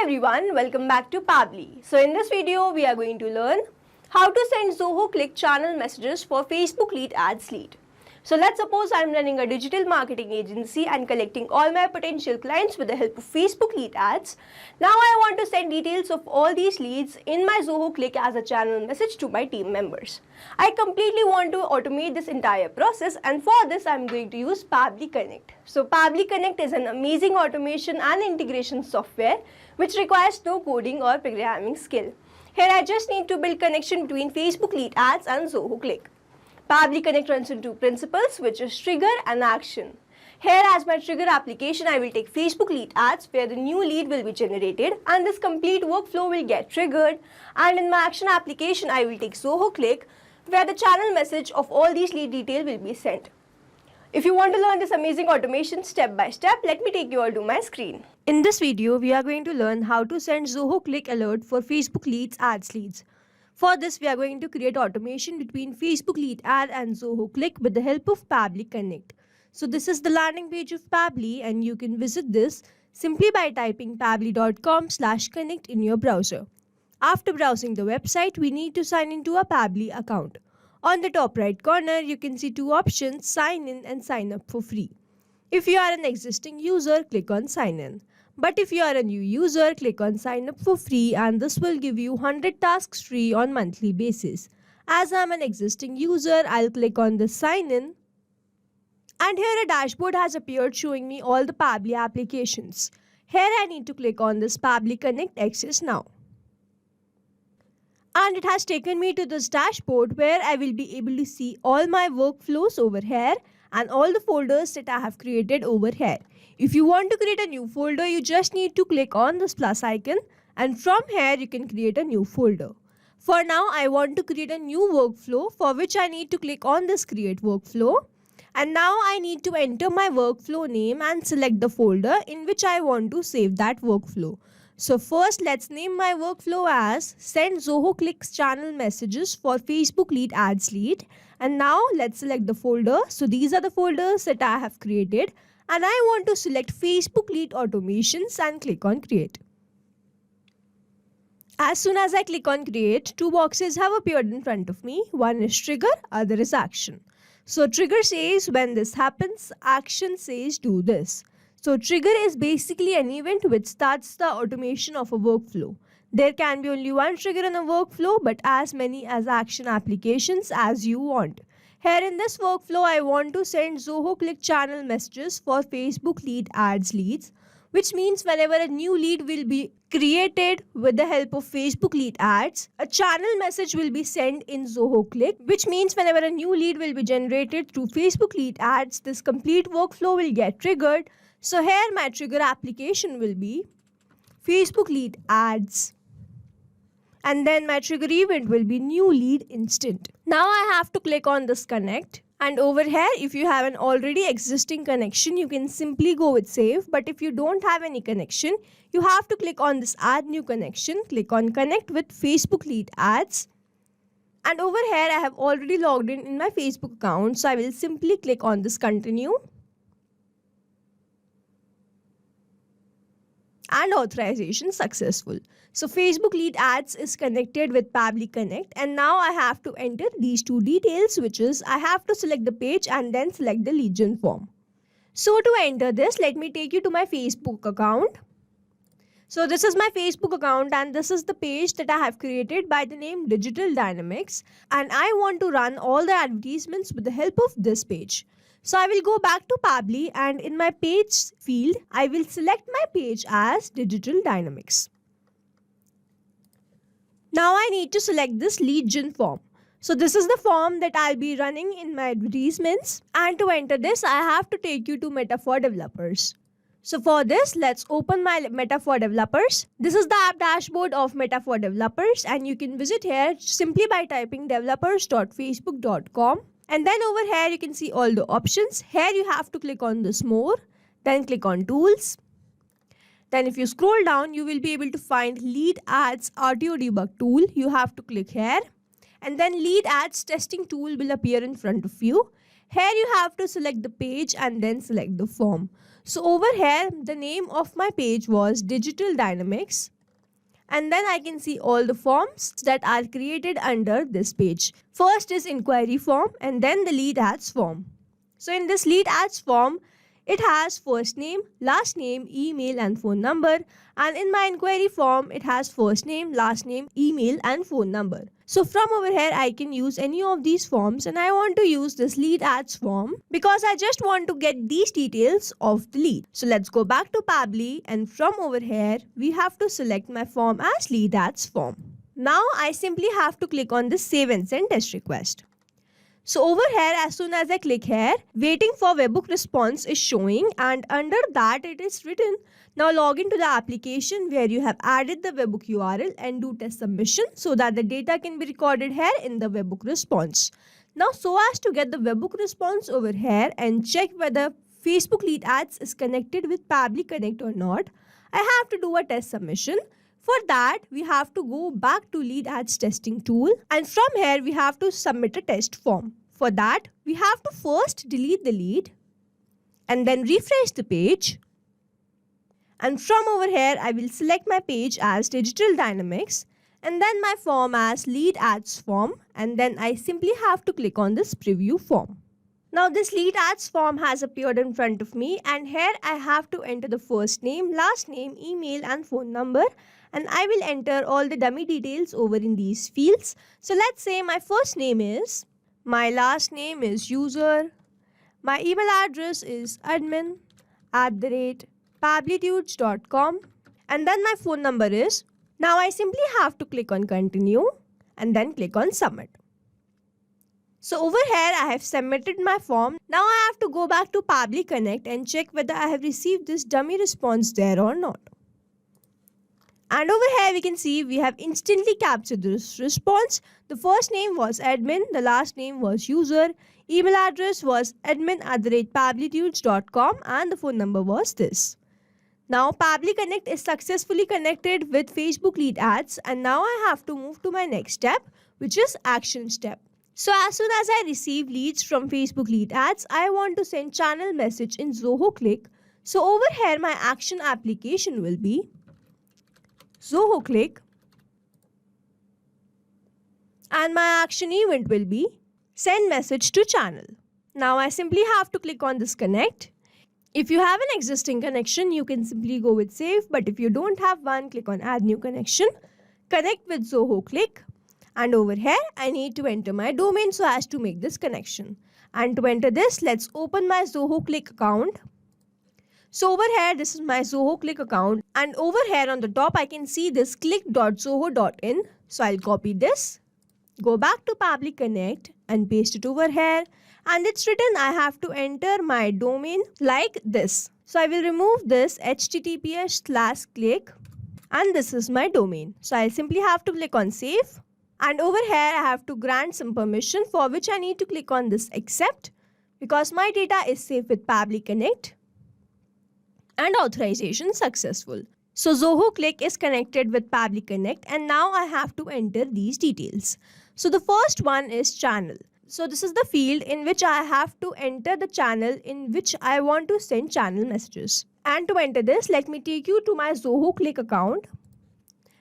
everyone, welcome back to Pabbly. So in this video, we are going to learn how to send Zoho Click channel messages for Facebook lead ads lead. So let's suppose I'm running a digital marketing agency and collecting all my potential clients with the help of Facebook lead ads. Now I want to send details of all these leads in my Zoho Click as a channel message to my team members. I completely want to automate this entire process, and for this I'm going to use Pabbly Connect. So Pabbly Connect is an amazing automation and integration software which requires no coding or programming skill. Here I just need to build connection between Facebook lead ads and Zoho Click. Pabbly Connect runs on two principles, which is trigger and action. Here as my trigger application, I will take Facebook lead ads where the new lead will be generated and this complete workflow will get triggered, and in my action application, I will take Zoho Click where the channel message of all these lead details will be sent. If you want to learn this amazing automation step by step, let me take you all to my screen. In this video, we are going to learn how to send Zoho Click alert for Facebook leads ads leads. For this, we are going to create automation between Facebook lead ad and Zoho Click with the help of Pabbly Connect. So this is the landing page of Pabbly, and you can visit this simply by typing pabbly.com/connect in your browser. After browsing the website, we need to sign into a Pabbly account. On the top right corner, you can see two options, sign in and sign up for free. If you are an existing user, click on sign in. But if you are a new user, click on sign up for free, and this will give you 100 tasks free on monthly basis. As I am an existing user, I'll click on the sign in. And here a dashboard has appeared showing me all the Pabbly applications. Here I need to click on this Pabbly Connect Access Now. And it has taken me to this dashboard where I will be able to see all my workflows over here and all the folders that I have created over here. If you want to create a new folder, you just need to click on this plus icon, and from here you can create a new folder. For now, I want to create a new workflow, for which I need to click on this create workflow. And now I need to enter my workflow name and select the folder in which I want to save that workflow. So first, let's name my workflow as send Zoho Clicks channel messages for Facebook lead ads lead. And now let's select the folder. So these are the folders that I have created. And I want to select Facebook lead automations and click on create. As soon as I click on create, two boxes have appeared in front of me. One is trigger, other is action. So trigger says when this happens, action says do this. So trigger is basically an event which starts the automation of a workflow. There can be only one trigger in a workflow, but as many as action applications as you want. Here in this workflow, I want to send Zoho Click channel messages for Facebook lead ads leads, which means whenever a new lead will be created with the help of Facebook lead ads, a channel message will be sent in Zoho Click, which means whenever a new lead will be generated through Facebook lead ads, this complete workflow will get triggered. So here my trigger application will be Facebook lead ads. And then my trigger event will be new lead instant. Now I have to click on this connect, and over here if you have an already existing connection, you can simply go with save. But if you don't have any connection, you have to click on this add new connection, click on connect with Facebook lead ads. And over here I have already logged in my Facebook account, so I will simply click on this continue. And authorization successful. So Facebook lead ads is connected with Pabbly Connect, and now I have to enter these two details, which is I have to select the page and then select the lead gen form. So to enter this, let me take you to my Facebook account. So this is my Facebook account, and this is the page that I have created by the name Digital Dynamics, and I want to run all the advertisements with the help of this page. So I will go back to Pabbly, and in my page field, I will select my page as Digital Dynamics. Now I need to select this lead gen form. So this is the form that I'll be running in my advertisements, and to enter this, I have to take you to Meta for Developers. So for this, let's open my Meta for Developers. This is the app dashboard of Meta for Developers, and you can visit here simply by typing developers.facebook.com. And then over here you can see all the options. Here you have to click on this more, then click on tools. Then if you scroll down, you will be able to find lead ads RTO debug tool. You have to click here, and then lead ads testing tool will appear in front of you. Here you have to select the page and then select the form. So over here, the name of my page was Digital Dynamics, and then I can see all the forms that are created under this page. First is inquiry form and then the lead ads form. So in this lead ads form, it has first name, last name, email and phone number, and in my inquiry form, it has first name, last name, email and phone number. So from over here, I can use any of these forms, and I want to use this lead ads form because I just want to get these details of the lead. So let's go back to Pabbly, and from over here, we have to select my form as lead ads form. Now I simply have to click on this save and send test request. So over here, as soon as I click here, waiting for webhook response is showing, and under that it is written, now log into the application where you have added the webhook URL and do test submission so that the data can be recorded here in the webhook response. Now so as to get the webhook response over here and check whether Facebook lead ads is connected with Pabbly Connect or not, I have to do a test submission. For that, we have to go back to lead ads testing tool, and from here we have to submit a test form. For that, we have to first delete the lead and then refresh the page. And from over here, I will select my page as Digital Dynamics and then my form as lead ads form, and then I simply have to click on this preview form. Now this lead ads form has appeared in front of me, and here I have to enter the first name, last name, email and phone number, and I will enter all the dummy details over in these fields. So let's say my first name is, my last name is user, my email address is admin@pabblitudes.com, and then my phone number is. Now I simply have to click on continue and then click on submit. So over here I have submitted my form. Now I have to go back to Pabbly Connect and check whether I have received this dummy response there or not. And over here we can see we have instantly captured this response. The first name was admin, the last name was user, email address was admin@pabblitudes.com, and the phone number was this. Now Pabbly Connect is successfully connected with Facebook lead ads, and now I have to move to my next step, which is action step. So as soon as I receive leads from Facebook lead ads, I want to send channel message in Zoho Click. So over here my action application will be Zoho Click, and my action event will be send message to channel. Now I simply have to click on this connect. If you have an existing connection, you can simply go with save, but if you don't have one, click on add new connection, connect with Zoho Click, and over here I need to enter my domain so as to make this connection. And to enter this, let's open my Zoho Click account. So over here, this is my Zoho Click account, and over here on the top I can see this click.zoho.in. So I'll copy this, go back to Pabbly Connect and paste it over here, and it's written I have to enter my domain like this. So I will remove this https:/click, and this is my domain. So I simply have to click on save, and over here I have to grant some permission, for which I need to click on this accept because my data is safe with Pabbly Connect. And authorization successful. So Zoho Click is connected with Pabbly Connect, and now I have to enter these details. So the first one is channel. So this is the field in which I have to enter the channel in which I want to send channel messages. And to enter this, let me take you to my Zoho Click account.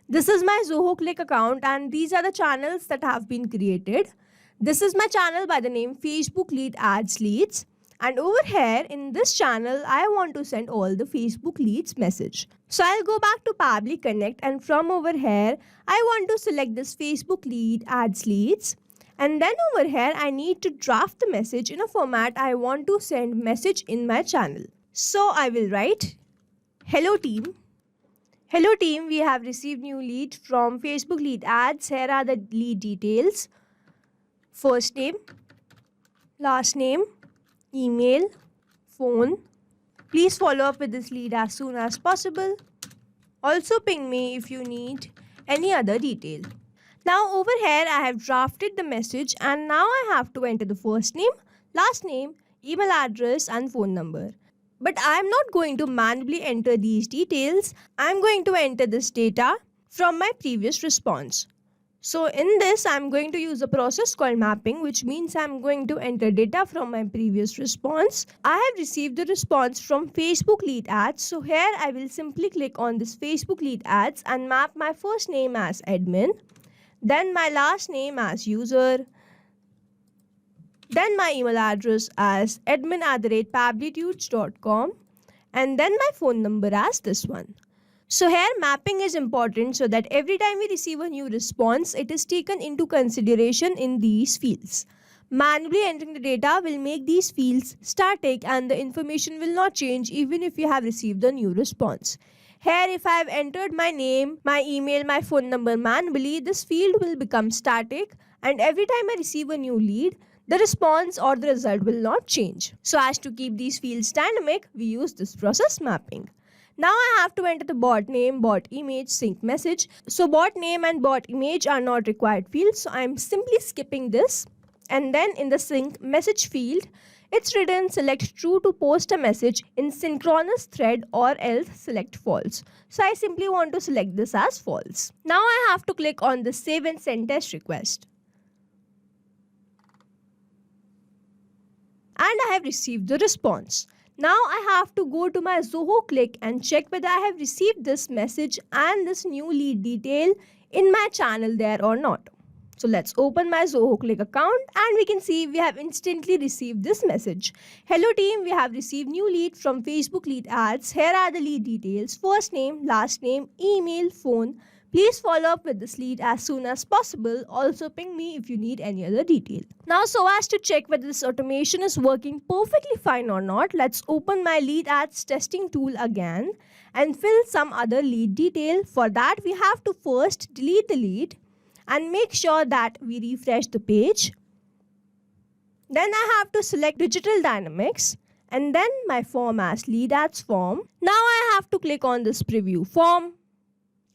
This is my Zoho Click account, and these are the channels that have been created. This is my channel by the name Facebook Lead Ads Leads. And over here in this channel, I want to send all the Facebook leads message. So I'll go back to Pabbly Connect, and from over here, I want to select this Facebook lead ads leads. And then over here, I need to draft the message in a format I want to send message in my channel. So I will write, hello team. Hello team, we have received new lead from Facebook lead ads. Here are the lead details. First name, last name, email, phone. Please follow up with this lead as soon as possible. Also ping me if you need any other detail. Now over here I have drafted the message, and now I have to enter the first name, last name, email address and phone number. But I am not going to manually enter these details. I am going to enter this data from my previous response. So in this, I'm going to use a process called mapping, which means I'm going to enter data from my previous response. I have received the response from Facebook lead ads. So here I will simply click on this Facebook lead ads and map my first name as admin, then my last name as user, then my email address as admin@pablitudes.com, and then my phone number as this one. So here mapping is important so that every time we receive a new response, it is taken into consideration in these fields. Manually entering the data will make these fields static and the information will not change even if you have received a new response. Here, if I have entered my name, my email, my phone number manually, this field will become static, and every time I receive a new lead, the response or the result will not change. So as to keep these fields dynamic, we use this process mapping. Now I have to enter the bot name, bot image, sync message. So bot name and bot image are not required fields, so I am simply skipping this. And then in the sync message field, it's written select true to post a message in synchronous thread or else select false. So I simply want to select this as false. Now I have to click on the save and send test request. And I have received the response. Now I have to go to my Zoho Click and check whether I have received this message and this new lead detail in my channel there or not. So let's open my Zoho Click account and we can see we have instantly received this message. Hello team, we have received new lead from Facebook lead ads. Here are the lead details: first name, last name, email, phone. Please follow up with this lead as soon as possible. Also ping me if you need any other detail. Now, so as to check whether this automation is working perfectly fine or not, let's open my lead ads testing tool again and fill some other lead detail. For that, we have to first delete the lead and make sure that we refresh the page. Then I have to select Digital Dynamics and then my form as lead ads form. Now I have to click on this preview form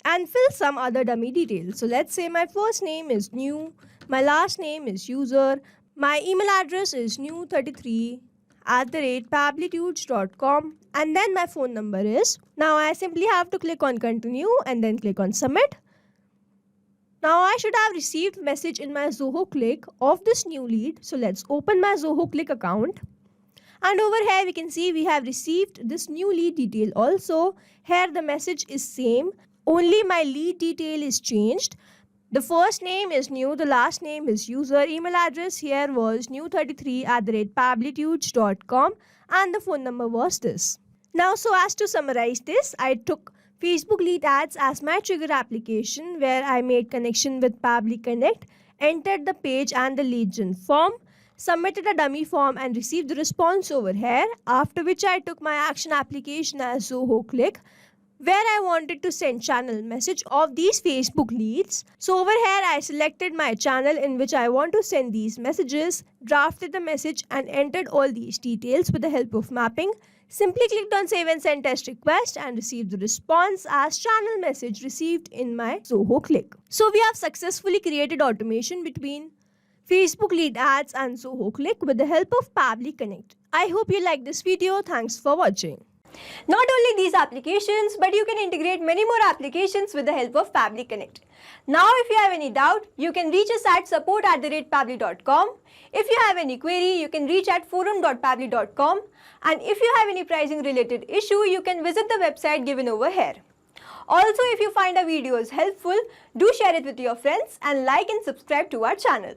and fill some other dummy details. So let's say my first name is new, my last name is user, my email address is new33@pablitudes.com, and then my phone number is. Now I simply have to click on continue and then click on submit. Now I should have received message in my Zoho Click of this new lead. So let's open my Zoho Click account. And over here we can see we have received this new lead detail also. Here the message is same. Only my lead detail is changed. The first name is new, the last name is user, email address here was new33@pablitudes.com, and the phone number was this. Now, so as to summarize this, I took Facebook lead ads as my trigger application where I made connection with Pabbly Connect, entered the page and the lead gen form, submitted a dummy form and received the response over here, after which I took my action application as Zoho Click, where I wanted to send channel message of these Facebook leads. So over here I selected my channel in which I want to send these messages, drafted the message and entered all these details with the help of mapping. Simply clicked on save and send test request and received the response as channel message received in my Zoho Click. So we have successfully created automation between Facebook lead ads and Zoho Click with the help of Pabbly Connect. I hope you like this video. Thanks for watching. Not only these applications, but you can integrate many more applications with the help of Pabbly Connect. Now, if you have any doubt, you can reach us at support@pabbly.com. If you have any query, you can reach at forum.pabbly.com. And if you have any pricing related issue, you can visit the website given over here. Also, if you find our videos helpful, do share it with your friends and like and subscribe to our channel.